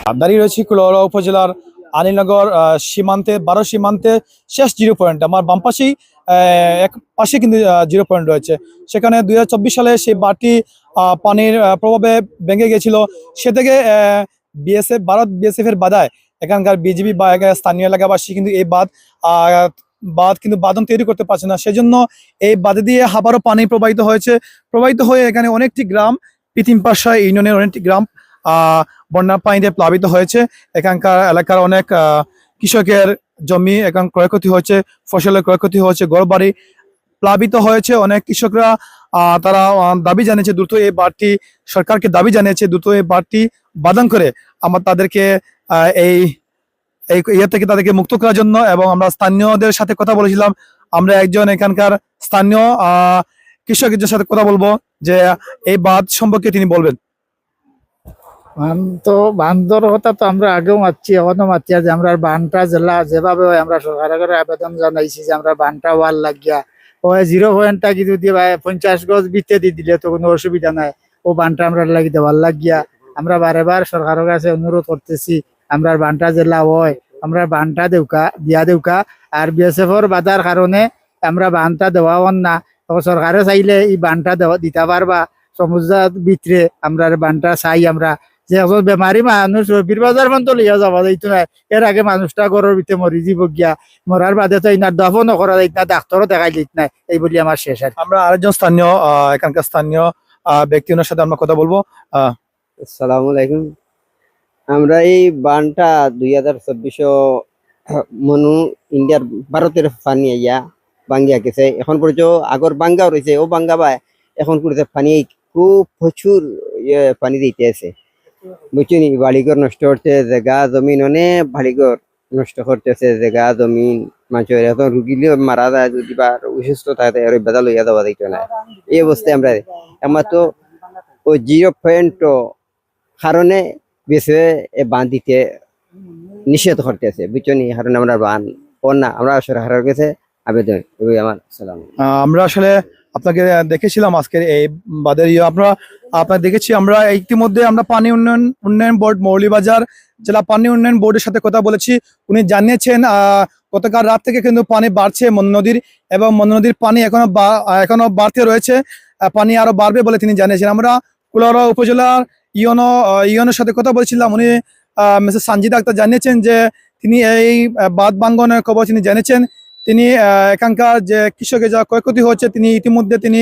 দাঁড়িয়ে রয়েছি কুলাউড়া উপজেলার আলীনগর সীমান্তে 12 সীমান্তে শেষ জিরো পয়েন্ট। আমার বাম পাশেই এক পাশে কিন্তু জিরো পয়েন্ট রয়েছে। সেখানে 2024 সালে সেই বাঁধটি পানির প্রভাবে ভেঙে গেছিল। সে থেকে বিএসএফ ভারত বিএসএফ এর বাধায় এখানকার বিজিবি বা স্থানীয় এলাকাবাসী কিন্তু এই বাঁধ কিন্তু বাঁধন তৈরি করতে পারছে না। সেজন্য এই বাঁধে দিয়ে আবারও পানি প্রবাহিত হয়ে এখানে অনেকটি গ্রাম পিতিমপাশা ইউনিয়নের অনেকটি গ্রাম বন্যার পানিতে প্লাবিত হয়েছে। এখানকার এলাকার অনেক কৃষকের জমি এখন ক্ষয়ক্ষতি হয়েছে, ফসলের ক্ষয়ক্ষতি হয়েছে, ঘরবাড়ি প্লাবিত হয়েছে। অনেক কৃষকরা তারা দাবি জানিয়েছে দ্রুত এই বাঁধটি, সরকারকে দাবি জানিয়েছে দ্রুত এই বাঁধটি বাঁধন করে তাদেরকে এই ইয়ে থেকে তাদেরকে মুক্ত করার জন্য। এবং আমরা স্থানীয়দের সাথে কথা বলেছিলাম। আমরা একজন এখানকার স্থানীয় কৃষকের সাথে কথা বলবো যে এই বাঁধ সম্পর্কে তিনি বলবেন। বান্ধর কথা তো আমরা আগেও মারছি, এখনো মারছি। যে আমরা বানটা জেলা যেভাবে হয় আমরা সরকারের আবেদন জানাইছি যে আমরা বানটা ওয়াল লাগিয়া ওই জিরো পয়েন্টটা কিন্তু দিয়ে 50 গজ বিতে দিয়ে দিলে তো কোনো অসুবিধা নাই। ও বানটা আমরা লাগি দেওয়াল লাগিয়া আমরা বারেবার সরকারের কাছে অনুরোধ করতেছি আমরা বানটা জেলা হয় আমরা বানটা দেউকা আর বিএসএফ এর বাধার কারণে আমরা বানটা দেওয়া না। তো সরকারে চাইলে এই বানটা দিতে পারবা সমুদ্রের ভিতরে আমরা বানটা চাই। আমরা যে এখন বেমারি মানুষ রবির বাজার পর্যন্ত লিয়া যাওয়া যাইতো না। এর আগে মানুষটা ঘরের ভিতরে মরি যাব গিয়া, মরার বাদে তো ইনার দফনও করা যাইত না, ডাক্তারও দেখাই যাইত না। এই বলি আমার শেষ। আর আমরা আরেকজন স্থানীয় এখানকার স্থানীয় ব্যক্তি, ওনার সাথে আমরা কথা বলবো। আসসালামু আলাইকুম। আমরা এই বানটা 2024 মনু ইন্ডিয়ার ভারতের পানি আইয়া বাঙ্গিয়া গেছে। এখন পর্যন্ত আগর বাঙ্গাও রয়েছে, ও বাঙ্গা বা এখন করেছে পানি খুব প্রচুর পানি দিতে আছে। বুঝছি বাড়িঘর নষ্ট করছে, জায়গা জমিন অনেক বাড়িঘর নষ্ট করতেছে, জায়গা জমিন মানুষের এখন রুগীলে মারা যায় যদি বা অসুস্থ থাকে আর বেদা লইয়া দেওয়া যাইত না। এই অবস্থায় আমরা তো ওই জিরো পয়েন্ট কারণে বেশি বাঁধ দিতে নিষেধ করতেছে, বুঝছো নি? কারণে আমরা বান না আমরা সরকারের কাছে আবেদন। আমার সালাম। আমরা আসলে আপনাকে দেখেছিলাম আজকের এই বাদের আপনার দেখেছি। আমরা ইতিমধ্যে আমরা পানি উন্নয়ন বোর্ড মৌলভীবাজার জেলা পানি উন্নয়ন বোর্ডের সাথে কথা বলেছি। উনি জানিয়েছেন গতকাল রাত থেকে কিন্তু পানি বাড়ছে মন নদীর, এবং মন নদীর পানি এখনো বাড়তে রয়েছে, পানি আরো বাড়বে বলে তিনি জানিয়েছেন। আমরা কুলাউড়া উপজেলার ইউনোর সাথে কথা বলছিলাম। উনি মিসেস সানজিদা আক্তার জানিয়েছেন যে তিনি এই বাঁধ ভাঙ্গনের খবর তিনি জেনেছেন। তিনি এখানকার যে কৃষকের যা ক্ষয়ক্ষতি হচ্ছে তিনি ইতিমধ্যে তিনি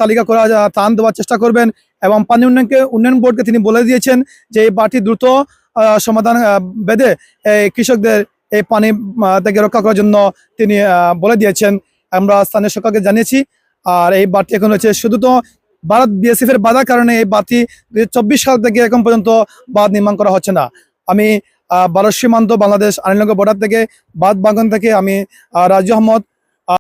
তালিকা করা ত্রাণ দেওয়ার চেষ্টা করবেন, এবং পানি উন্নয়ন বোর্ডকে তিনি বলে দিয়েছেন যে এই বাঁধটি দ্রুত সমাধান বেঁধে কৃষকদের এই পানি থেকে রক্ষা করার জন্য তিনি বলে দিয়েছেন। আমরা স্থানীয় সরকারকে জানিয়েছি। আর এই বাঁধটি এখন হচ্ছে শুধু তো ভারত বিএসএফ এর বাধার কারণে এই বাঁধটি 2024 সাল থেকে এখন পর্যন্ত বাঁধ নির্মাণ করা হচ্ছে না। আমি 12 সীমান্ত বাংলাদেশ আলীনগর বর্ডার থেকে বাঁধ ভাঙ্গন থেকে আমি রাজু আহমদ।